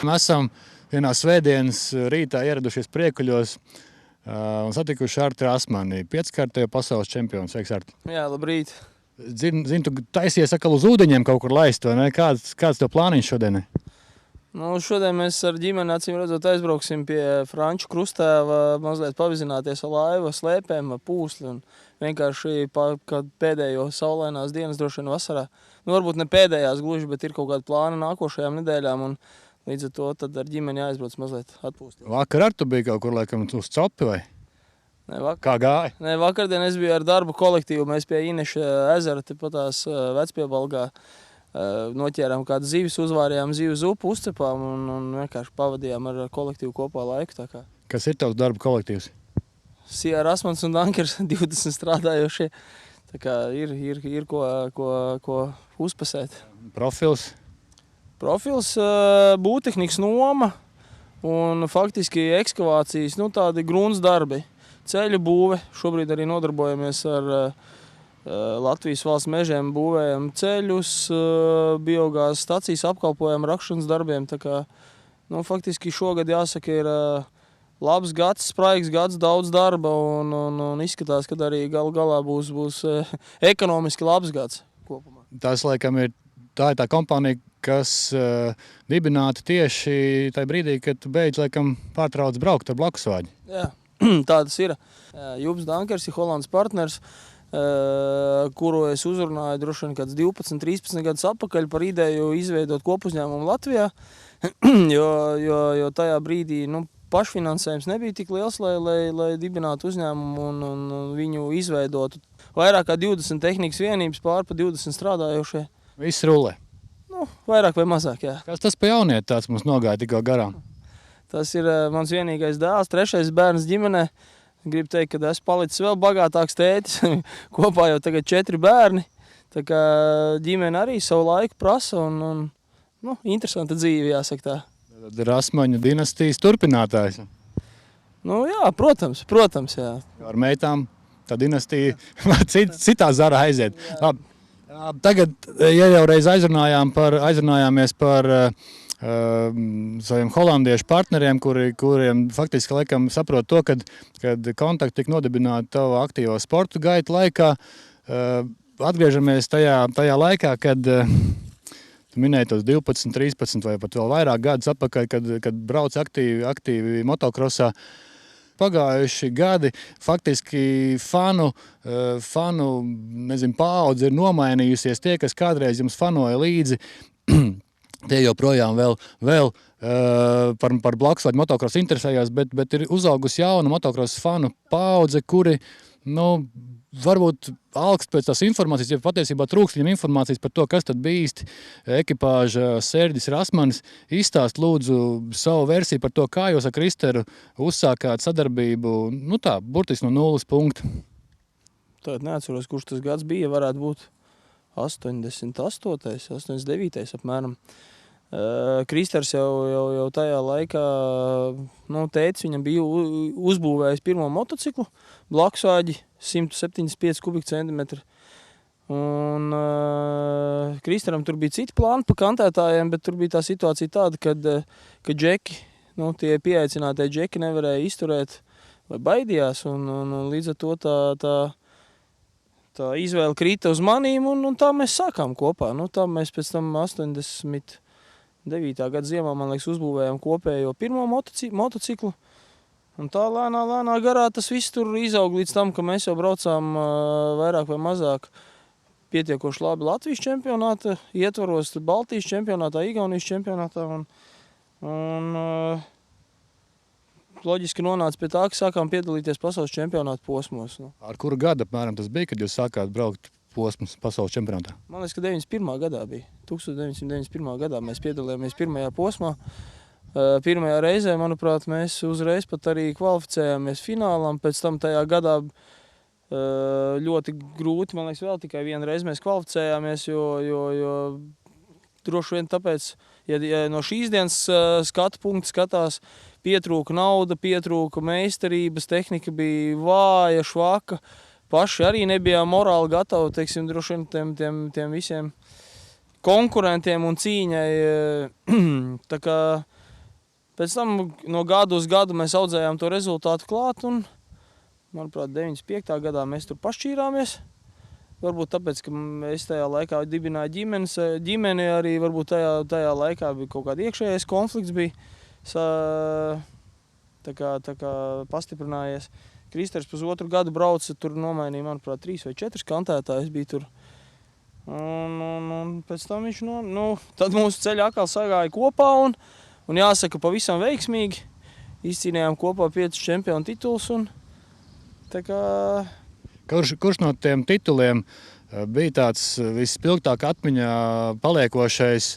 Mēs esam vienā svētdienas rītā ieradušies Priekuļos un satikuši Artu Asmani, 5-kārtējo pasaules čempionu. Sveiks, Arti! Jā, labrīt! Zinu, tu taisies atkal uz ūdeņiem kaut kur laist, vai ne? Kāds tev plāniņš šodien? Šodien mēs ar ģimeni, acīm redzot, aizbrauksim pie Franču Krustēva, mazliet pavizināties ar laivu, slēpēm, pūsli un vienkārši kad pēdējo saulainās dienas droši vien vasarā. Varbūt ne pēdējās gluži, bet ir kaut kāda plāna nākošajām nedēļām un līdz ar to tad ar ģimeni jāizbrauc mazliet atpūsties. Vakar ar tu biji kaut kur laikam uz copi vai? Kā gāja? Nē, vakardien es biju ar darbu kolektīvu, mēs pie Ineša ezera, tepatās Vecpiebalgā, noķērām kādu zivis, uzvārījām zivis upu, uzcepām un vienkārši pavadījām ar kolektīvu kopā laiku. Tā kā. Kas ir tavs darba kolektīvs? Sijā Rasmans un Dankers, 20 strādājošie. Tā kā ir ko uzpasēt. Profils? Profils būvtehnikas noma un faktiski ekskavācijas, tādi grunts darbi. Ceļu būve, šobrīd arī nodarbojamies ar Latvijas valsts mežiem, būvējam ceļus, biogāzes stacijas apkalpojam rakšanas darbiem. Tā kā, faktiski šogad jāsaka ir labs gads, spraigs gads, daudz darba un izskatās, ka arī galu galā būs ekonomiski labs gads kopumā. Tas laikam tā ir tā kompānija, kas dibināta tieši tajā brīdī, kad tu beidz laikam pārtrauc braukt ar blakusvāģi. Jā. Tā tas ir. Jubs Dankers ir Holandas partners, kuru es uzrunāju droši vien kāds 12-13 gadus atpakaļ par ideju izveidot kopuzņēmumu Latvijā, jo tajā brīdī pašfinansējums nebija tik liels, lai dibinātu uzņēmumu un viņu izveidotu. Vairāk kā 20 tehnikas vienības, pār pa 20 strādājošie. Viss rulē? Vairāk vai mazāk, jā. Kas tas pa jaunieti tāds mums nogāja tikko garām? Tas ir mans vienīgais dēls, 3. bērns ģimenē. Gribu teikt, ka esmu palicis vēl bagātāks tētis. Kopā jau tagad 4 bērni. Tā kā ģimene arī savu laiku prasa un interesanta dzīve, jāsaka tā. Tad ir Asmaņu dinastijas turpinātājs. Jā, protams, jā. Ar meitām tā dinastija citā zara aiziet. Labi. Tagad, ja jau reiz aizrunājāmies par saviem holandiešu partneriem, kuriem faktiski laikam saprot to, kad kontakti tika nodibināti tavu aktīvo sportu gaitu laikā. Atgriežamies tajā laikā, kad tu minēji tos 12, 13 vai pat vēl vairāk gadus atpakaļ, kad brauc aktīvi motokrosā. Pagājuši gadi faktiski fanu paudze ir nomainījusies. Tie, kas kādreiz jums fanoja līdzi, tie joprojām vēl par blakusvāģu motokrosu interesējās, bet ir uzaugusi jauna motokrosu fanu paudze, kuri, varbūt alkst pēc tās informācijas, ja patiesībā trūkst viņam informācijas par to, kas tad bija īsti ekipāža Sērģis Rasmanis. Izstāst lūdzu savu versiju par to, kā jūs ar Kristeru uzsākāt sadarbību, burtiski no 0 punkta. Tātad neatceros, kurš tas gads bija, varētu būt 88. 89. apmēram. Kristers jau tajā laikā, tētis viņam bija uzbūvējis pirmo motociklu, blakusvāģi 175 kubikcentimetri. Un Kristeram tur bija citi plāni pa kantētājiem, bet tur bija tā situācija tāda, ka džeki, tie pieaicinātie džeki nevarēja izturēt vai baidījās, un līdz ar to tā izvēle krita uz manīm, un tā mēs sākām kopā. Tā mēs pēc tam 89. gada ziemā, man liekas, uzbūvējām kopējo pirmo motociklu. Un tā lēnā garā tas viss tur izaug līdz tam, ka mēs jau braucām vairāk vai mazāk pietiekoši labi Latvijas čempionāta ietvaros, Baltijas čempionātā, Igaunijas čempionātā. Un loģiski nonāca pie tā, ka sākām piedalīties pasaules čempionāta posmos. Ar kuru gadu apmēram tas bija, kad jūs sākāt braukt posmus pasaules čempionātā? Man liekas, ka 91. gadā bija. 1991. gadā mēs piedalījāmies pirmajā posmā. Pirmajā reizē, manuprāt, mēs uzreiz pat arī kvalificējāmies finālam. Pēc tam tajā gadā ļoti grūti, man liekas, vēl tikai vienu reizi mēs kvalificējāmies, jo droši vien tāpēc, ja no šīs dienas skatu punkta skatās, pietrūka nauda, pietrūka meistarības, tehnika bija vāja, švaka. Paši arī nebijām morāli gatavi, teiksim, droši vien tiem visiem konkurentiem un cīņai. Tā kā Pēc tam no gada uz gadu mēs audzējām to rezultātu klāt un, manuprāt, 95. gadā mēs tur pašķīrāmies. Varbūt tāpēc, ka es tajā laikā dibināju ģimeni arī, varbūt tajā laikā bija kaut kāda iekšējais konflikts bija, tā kā pastiprinājies. Kristers pusotru gadu brauca, tur nomainīja, manuprāt, 3 vai 4 kantētājus bija tur. Un pēc tam viņš, tad mūsu ceļi atkal sagāja kopā un jāsaka pavisam veiksmīgi. Izcīnījām kopā 5 čempionu titulus un tā kā... Kurš no tiem tituliem bija tāds vispilgtāk atmiņā paliekošais?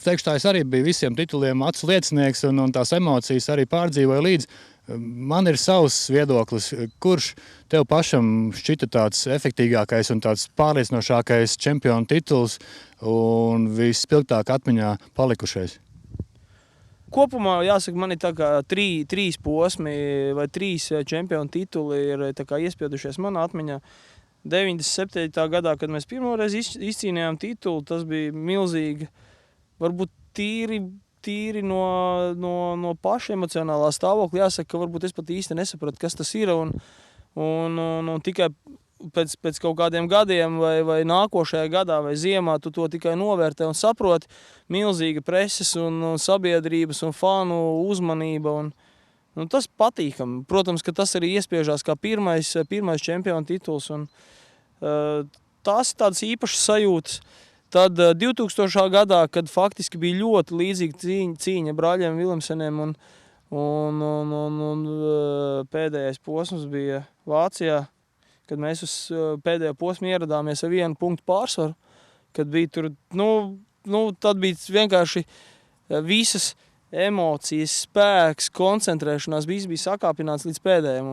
Teikšu tā, es arī biju visiem tituliem acu liecinieks un tās emocijas arī pārdzīvoju līdzi. Man ir savs viedoklis, kurš tev pašam šķita tāds efektīgākais un tāds pārliecinošākais čempionu tituls un vispilgtāk atmiņā palikušais? Kopumā, jāsaka, man ir tā kā 3 posmi vai 3 čempionu tituli ir tā kā iespiedušies manā atmiņā. 97. gadā, kad mēs pirmoreiz izcīnījām titulu, tas bija milzīgi, varbūt tīri no paša emocionālā stāvokļa. Jāsaka, ka varbūt es pat īsti nesapratu, kas tas ir un tikai pēc kaut kādiem gadiem vai nākošajā gadā vai ziemā tu to tikai novērtē un saproti. Milzīga preses un sabiedrības un fanu uzmanība un tas patīkam. Protams, ka tas arī iespiežās kā pirmais čempionu tituls un tās ir tādas īpašas sajūtas. Tad 2000. gadā, kad faktiski bija ļoti līdzīga cīņa brāļiem Vilemseniem un pēdējais posms bija Vācijā, kad mēs uz pēdējo posmu ieradāmies ar 1 punktu pārsvaru, kad bija tur, tad bija vienkārši visas emocijas, spēks, koncentrēšanās, viss bija sakāpināts līdz pēdējiem.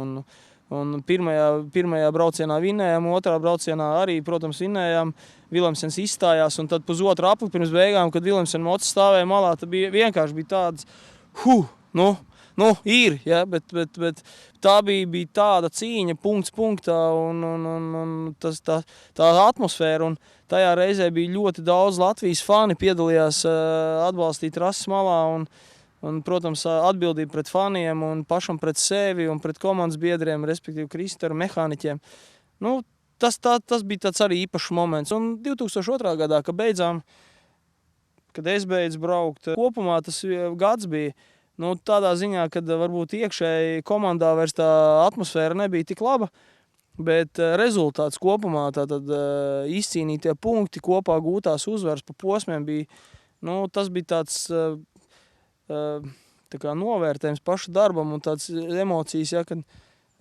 Un pirmajā braucienā vinējām, otrā braucienā arī, protams, vinējām. Vilemsens izstājās, un tad pusotru apli pirms beigām, kad Vilemsen mocis stāvēja malā, tad vienkārši bija tāds, ir, ja, bet tā bija tāda cīņa punkts punktā un tā atmosfēra. Un tajā reizē bija ļoti daudz Latvijas fani piedalījās atbalstīt rases malā un, protams, atbildība pret faniem un pašam pret sevi un pret komandas biedriem, respektīvi Kristeru mehāniķiem. Tas bija tāds arī īpašs moments. Un 2002. gadā, kad es beidzu braukt, kopumā tas gads bija, tādā ziņā, kad varbūt iekšēji komandā vairs tā atmosfēra nebija tik laba, bet rezultāts kopumā, tātad izcīnītie punkti, kopā gūtās uzvaras pa posmiem bija, tas bija tāds tā kā novērtējums paša darbam un tāds emocijas, ja, kad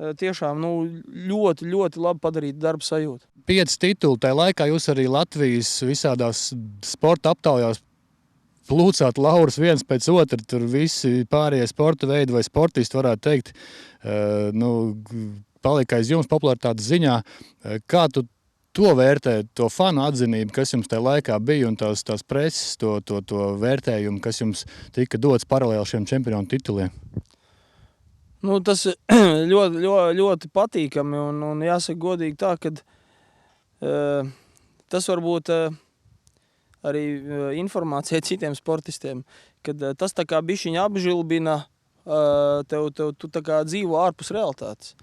tiešām ļoti, ļoti labi padarīta darba sajūta. 5 tituli, tajā laikā jūs arī Latvijas visādās sporta aptaujās plūcāt laurus viens pēc otra, tur visi pārējie sporta veidi vai sportisti varētu teikt, palika aiz jums popularitātes ziņā. Kā tu to vērtē, to fanu atzinību, kas jums tajā laikā bija un tās preses, to vērtējumu, kas jums tika dots paralēli šiem čempionu tituliem? Tas ļoti, ļoti patīkami un jāsaka godīgi tā, ka tas varbūt arī informācija citiem sportistiem, kad tas tā kā bišķiņa apžilbina, tu tā kā dzīvo ārpus realitātes.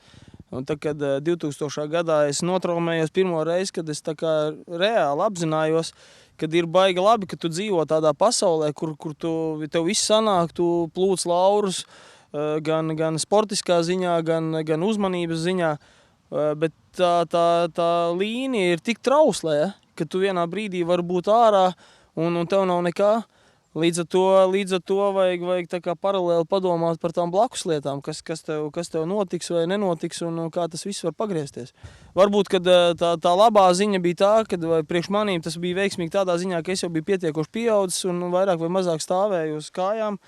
Un tad, kad 2000. gadā es notraumējos pirmo reizi, kad es tā kā reāli apzinājos, kad ir baigi labi, ka tu dzīvo tādā pasaulē, kur tev viss sanāk, tu plūc laurus, gan sportiskā ziņā, gan uzmanības ziņā, bet tā līnija ir tik trauslē, ja? Ka tu vienā brīdī var būt ārā un tev nav nekā. Līdz ar to vajag tā kā paralēli padomāt par tām blakus lietām, kas tev notiks vai nenotiks un kā tas viss var pagriezties. Varbūt, kad tā labā ziņa bija tā, kad priekš manīm tas bija veiksmīgi tādā ziņā, ka es jau biju pietiekoši pieaudzis un vairāk vai mazāk stāvēju uz kājām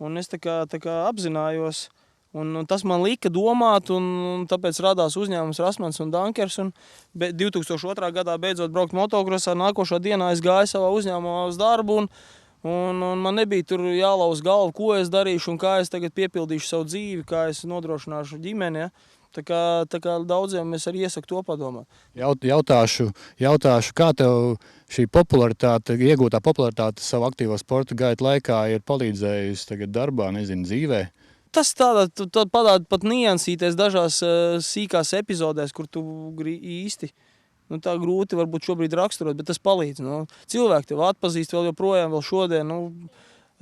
un es tā kā apzinājos. Un tas man lika domāt, un tāpēc radās uzņēmums Rasmans un Dankers. Un 2002. gadā beidzot braukt motokrosā, nākošā dienā es gāju savā uzņēmumā uz darbu, un man nebija tur jālauz galvu, ko es darīšu un kā es tagad piepildīšu savu dzīvi, kā es nodrošināšu ģimeni. Ja? Tā kā daudziem es arī iesaku to padomāt. Jautāšu, kā tev šī popularitāte, iegūtā popularitāte savu aktīvo sporta gaitu laikā ir palīdzējusi tagad darbā, nezinu, dzīvē? Tas tādā pat niansīties dažās sīkās epizodēs, kur tu īsti tā grūti varbūt šobrīd raksturot, bet tas palīdz. Cilvēki tev atpazīst vēl joprojām, vēl šodien.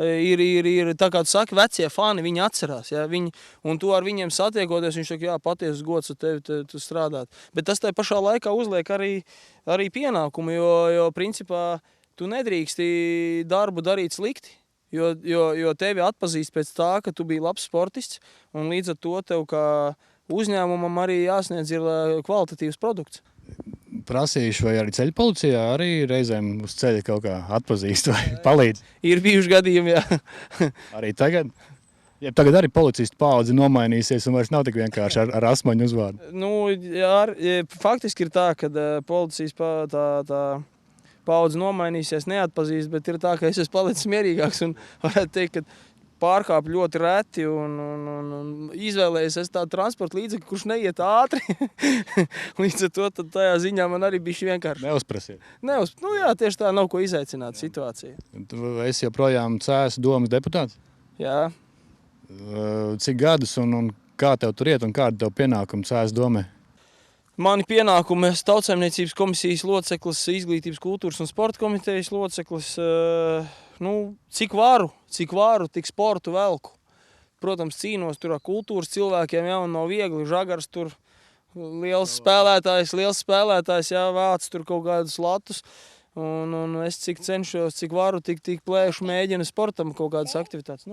Ir tā kā tu saki, vecie fani, viņi atcerās. Ja? Un tu ar viņiem satiekoties, viņš saka, jā, patiesas gods ar tevi tu strādāt. Bet tas tai pašā laikā uzliek arī pienākumu, jo principā tu nedrīksti darbu darīt slikti. Jo tevi atpazīst pēc tā, ka tu biji labs sportists, un līdz ar to tev kā uzņēmumam arī jāsniedz ir kvalitatīvs produkts. Prasīšu, vai arī ceļu policijā arī reizēm uz ceļa kaut kā atpazīst vai palīdz? Ir bijuši gadījumi, jā. Arī tagad? Ja tagad arī policistu paudze nomainīsies un vairs nav tik vienkārši ar asmaņu uzvārdu? Faktiski ir tā, ka policijas tā paudze nomainīsies, neatpazīst, bet ir tā, ka es esmu palicis mierīgāks un varētu teikt, ka pārkāp ļoti reti un izvēlējies es tādu transporta līdzekli, kurš neiet ātri. Līdz ar to tad tajā ziņā man arī bišķi vienkārši. Neuzprasiet. Jā, tieši tā, nav ko izaicināt situācija. Tu esi joprojām CS domas deputāts? Jā. Cik gadus un kā tev tur iet un kāda tev pienākuma CS domē? Mani pienākumi, es Tautsaimniecības komisijas loceklis, Izglītības, kultūras un sporta komitejas loceklis, cik varu, tik sportu velku. Protams, cīnos tur ar kultūras cilvēkiem, jā, un nav viegli, Žagars tur liels spēlētājs, jā, vāc tur kaut kādus latus, un es cik cenšos, cik varu, tik plēšu mēģinu sportam kaut kādas aktivitātes,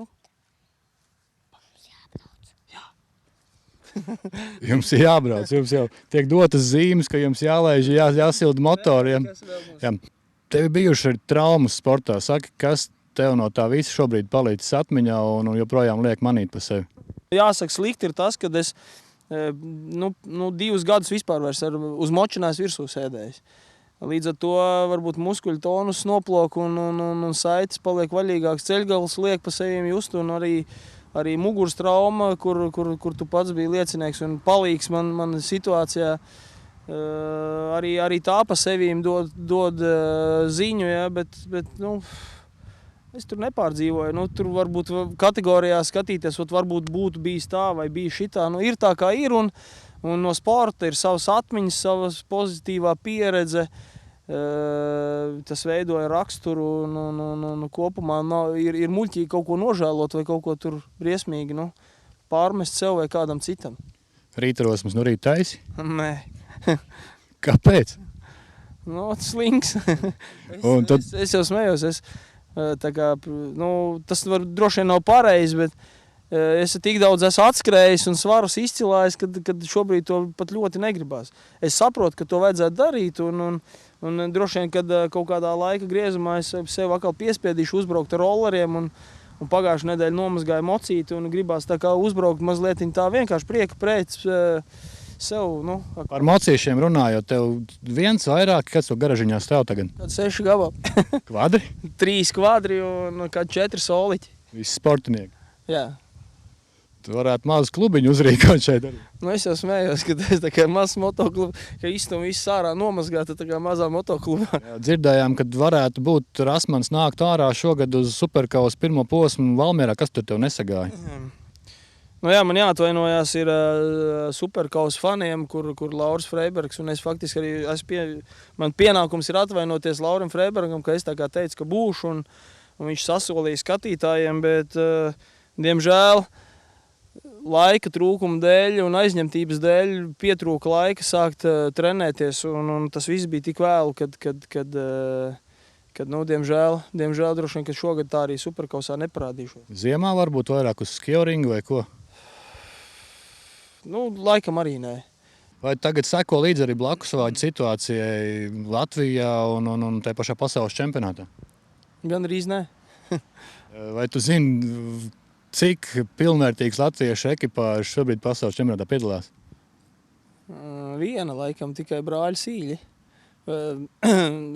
Jums ir jābrauc, jums jau tiek dotas zīmes, ka jums jālaiž, jāsilda motoriem. Jā. Tev ir bijuši traumas sportā. Saki, kas tev no tā visa šobrīd palicis atmiņā un joprojām liek manīt pa sevi? Jāsaka, slikti ir tas, kad es 2 gadus vispār vairs uz močinās virsū sēdējis. Līdz ar to varbūt muskuļu tonus noplok un saites paliek vaļīgāks, ceļgals liek pa seviem just un arī muguras trauma, kur tu pats biji liecinieks un palīgs man situācijā. Arī tā pa sevīm dod ziņu, ja, bet es tur nepārdzīvoju. Tur varbūt kategorijā skatīties, varbūt būtu bijis tā vai bija šitā. Ir tā, kā ir, un no sporta ir savas atmiņas, savas pozitīvā pieredze. Tas veidoja raksturu un kopumā ir muļķīgi kaut ko nožēlot vai kaut ko tur briesmīgi pārmest sev vai kādam citam. Rītarosmas no rīta taisi? Nē. Kāpēc? Slings. Es jau smējos. Tas droši vien nav pareizi, bet es tik daudz esmu atskrējis un svarus izcilājis, kad šobrīd to pat ļoti negribās. Es saprotu, ka to vajadzētu darīt un droši vien, kad kaut kādā laika griezumā es sev atkal piespiedīšu uzbraukt ar rolleriem un pagājušu nedēļu nomazgāju mocīti un gribās tā kā uzbraukt mazliet tā vienkārši prieka pēc sev. Par mocīšiem runājot, tev viens vairāk, kāds to garažiņā stāv tagad? Kāds 6 gabali. Kvadri? 3 kvadri un kādi 4 soliķi. Visi sportinieki? Jā. Tu varētu mazu klubiņu uzrīkot šeit arī. Es jau smējos, ka tas tā kā mazs motokluba, ka iztum viss ārā nomazgāta tā kā mazā motoklubā. Dzirdējām, kad varētu būt Rasmans nākt ārā šogad uz Superkaus pirmo posmu Valmierā. Kas tur tev nesagāja? Man jāatvainojās ir Superkaus faniem, kur Lauris Freibergs, un es faktiski arī, man pienākums ir atvainoties Laurim Freibergam, ka es tā kā teicu, ka būšu, un viņš sasolīja skatītājiem, bet, diemžēl, laika trūkuma dēļ un aizņemtības dēļ pietrūka laika sākt trenēties, un tas viss bija tik vēlu, kad diemžēl droši vien, ka šogad tā arī Superkausā neparādīšos. Ziemā varbūt vairāk uz skioringu vai ko? Laikam arī nē. Vai tagad seko līdzi arī blakusvāģu situācijai Latvijā un tai pašā pasaules čempionātā? Gan arī nē. Vai tu zini, cik pilnvērtīgs latviešu ekipāžu šobrīd pasaules čempionātā piedalās? Viena, laikam, tikai brāļi Sīļi.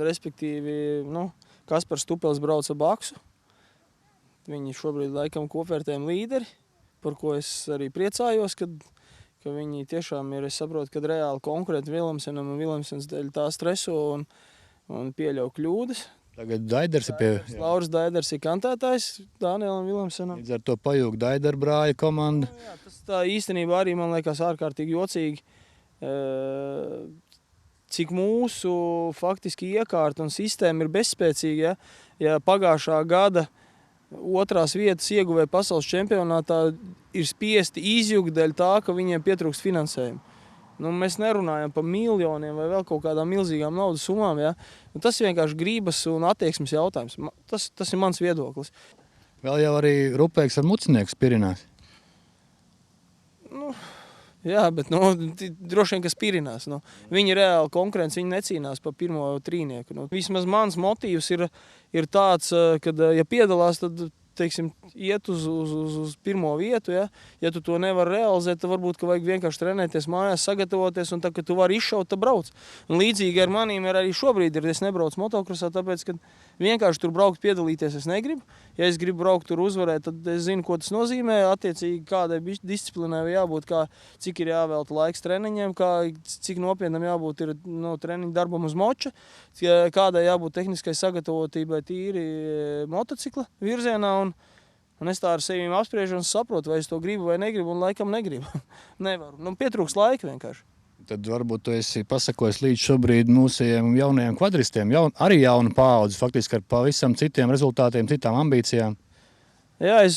Respektīvi, Kaspars Tupels brauca baksu. Viņi šobrīd, laikam, kopvērtējumi līderi, par ko es arī priecājos, ka viņi tiešām ir, es saprotu, kad reāli konkurenti Vilemsenam un Vilemsens dēļ tā streso un pieļauj kļūdas. Tagad Daiders ir pie... Lauris Daiders ir kantētājs Dānielam Vilemsenam. Līdz ar to pajūg Daidera brāļa komanda. Nu, jā, tas tā īstenībā arī man liekas ārkārtīgi jocīgi, cik mūsu faktiski iekārta un sistēma ir bezspēcīga. Ja pagājušā gada otrās vietas ieguvēja pasaules čempionātā ir spiesti izjukt dēļ tā, ka viņiem pietrūkst finansējumu. Nu, mēs nerunājam par miljoniem vai vēl kaut kādām milzīgām naudas summām. Ja? Tas ir vienkārši gribas un attieksmes jautājums. Tas ir mans viedoklis. Vēl jau arī Rupēks ar Mucinieku spirinās. Nu, jā, bet droši vien, ka spirinās. Viņi reāli konkurence, viņi necīnās par pirmo trīnieku. Vismaz mans motīvs ir tāds, ka, ja piedalās, tad teiksim, iet uz pirmo vietu. Ja tu to nevar realizēt, tad varbūt ka vajag vienkārši trenēties mājās, sagatavoties, un tad, kad tu vari izšaut, tad brauc. Un līdzīgi ar manīm ir arī šobrīd, es nebraucu motokrosā, tāpēc, ka vienkārši tur braukt piedalīties es negribu. Ja es gribu braukt tur uzvarēt, tad es zinu, ko tas nozīmē, attiecīgi kādai disciplinai jābūt, cik ir jāvelta laiks treniņiem, cik nopietnam jābūt ir treniņu darbam uz moča, kādai jābūt tehniskai sagatavotībai tīri motocikla virzienā. Un es tā ar sevi apspriežu un saprotu, vai es to gribu vai negribu, un laikam negribu. Nevaru. Pietrūks laika vienkārši. Tad varbūt tu esi pasakojis līdz šobrīd mūsējiem jaunajiem kvadristiem, arī jauna paudze, faktiski ar pavisam citiem rezultātiem, citām ambīcijām. Jā, es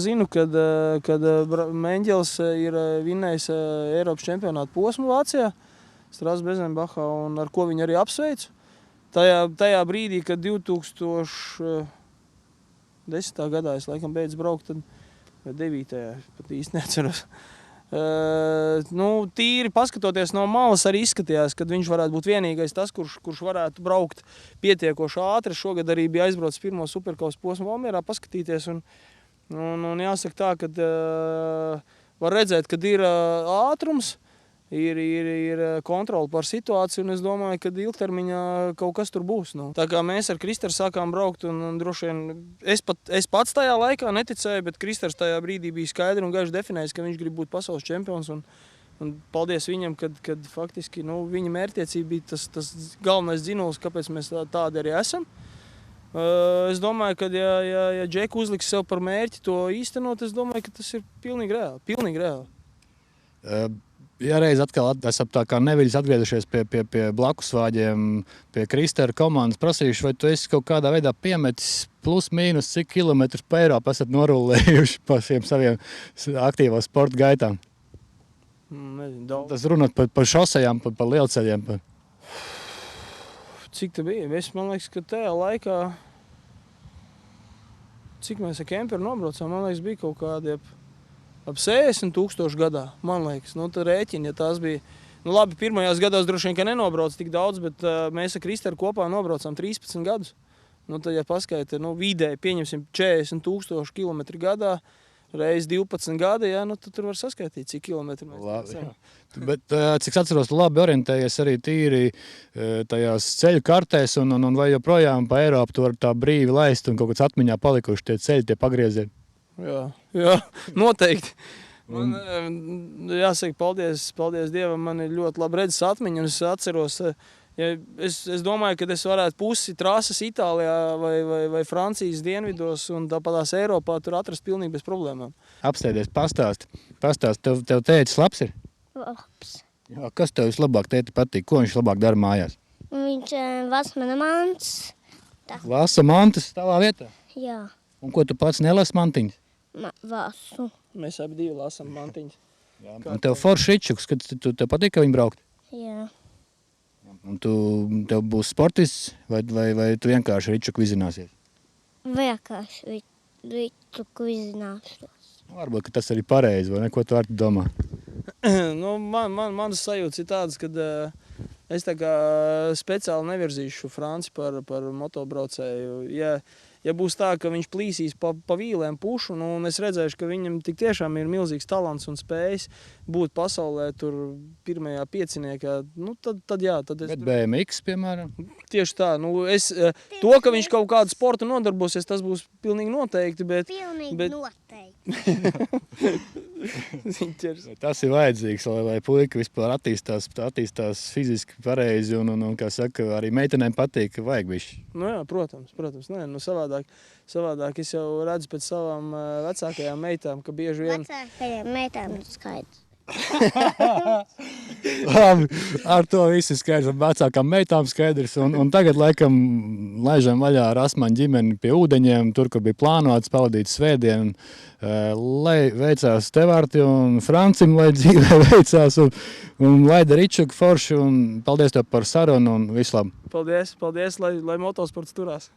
zinu, kad Meņģels ir vinnējis Eiropas čempionātu posmu Vācijā, Strasbezenbachā, un ar ko viņu arī apsveicu. Tajā brīdī, kad 2010. gadā es laikam beidzu braukt, tad 9. pat īsti neatceros. Tīri paskatoties no malas arī izskatījās, kad viņš varētu būt vienīgais tas, kurš varētu braukt pietiekoši ātri. Šogad arī bija aizbraucis pirmo superkausa posmu Valmierā paskatīties. Un jāsaka tā, ka var redzēt, kad ir ātrums, ir kontrole par situāciju, un es domāju, ka ilgtermiņā kaut kas tur būs. Tā kā mēs ar Kristaru sākām braukt, un droši vien es pats tajā laikā neticēju, bet Kristars tajā brīdī bija skaidri un gaiši definējis, ka viņš grib būt pasaules čempions, un paldies viņam, kad faktiski viņa mērķtiecība bija tas galvenais dzinējums, kāpēc mēs tādi arī esam. Es domāju, ka ja Džeki uzliks sev par mērķi to īstenot, es domāju, ka tas ir pilnīgi reāli. Ja reiz atkal esam tā kā neviļas atgriezušies pie blakusvāģiem, pie Kristara komandas, prasījuši, vai tu esi kaut kādā veidā piemetis plus mīnus, cik kilometrus pa Eiropu esat norulējuši pa saviem aktīvo sporta gaitām? Nezinu, daudz. Tas runāt par šosejām, par lielceļiem. Cik te bija? Man liekas, ka tajā laikā, cik mēs ar kemperu nobraucām, man liekas, bija kaut kādi ap 60,000 gadā, man liekas. Tad rēķini, ja tās bija... Labi, pirmajās gadās droši vien, ka nenobrauc tik daudz, bet mēs ar Kristaru kopā nobraucām 13 gadus. Tad, ja paskaita, vidēji pieņemsim 40,000 kilometri gadā, reiz 12 gadi, tad tur var saskaitīt, cik kilometri mēs esam. Bet, cik atceros, tu labi orientējies arī tīri tajās ceļu kartēs, un vai joprojām pa Eiropu tu var tā brīvi laist, un kaut kāds atmiņā palikuši tie ceļi, tie pagriezieni? Jā, noteikti. Man, jāsaka, paldies Dievam, man ir ļoti labi redzes atmiņa, un es atceros, es domāju, ka es varētu pusi trases Itālijā vai Francijas dienvidos, un tāpatās Eiropā tur atrast pilnīgi bez problēmām. Apstēdies, pastāst, tev tētis labs ir? Labs. Jā, kas tev vislabāk tēti patīk? Ko viņš labāk dara mājās? Viņš vas mana mantas. Vasa mantas tavā vietā? Jā. Un ko tu pats nelasi mantiņas? Vasu. Mēs abi divi lasam mantiņas. Un tev forši ričuks, kad tev patīk, ka viņi braukt? Jā. Un tev būs sportists vai tu vienkārši ričuku vizināsies? Vienkārši ričuku vizināšos. Varbūt, ka tas arī pareizi, vai ne? Ko tu Arti domā? Manas sajūtas ir tādas, ka es tā kā speciāli nevirzīšu Franci par motobraucēju. Ja būs tā, ka viņš plīsīs pa vīlēm pušu, un es redzēšu, ka viņam tik tiešām ir milzīgs talants un spējas būt pasaulē tur pirmajā pieciniekā, tad jā. Bet BMX, piemēram? Tieši tā. To, ka viņš kaut kādu sportu nodarbosies, tas būs pilnīgi noteikti. Pilnīgi noteikti. Ziņķers. Tas ir vajadzīgs, lai puika vispār attīstās fiziski pareizi un kā saka, arī meitenēm patīk, ka vajag bišķi. Nu jā, protams. Nē, nu savādāk es jau redzu pēc savām vecākajām meitām, ka bieži vien... Vecākajām meitām ir skaidrs. Labi, ar to viss ir skaidrs, ar vecākām meitām skaidrs, un tagad laikam laižam vaļā Rasmaņu ģimeni pie ūdeņiem, tur, kur bija plānots pavadīt svētdienu, lai veicās tev, Arti, un Francim, lai dzīvē veicās, un Laida Ričuka forši, un paldies tev par sarunu, un visu labu. Paldies, lai motosports turās.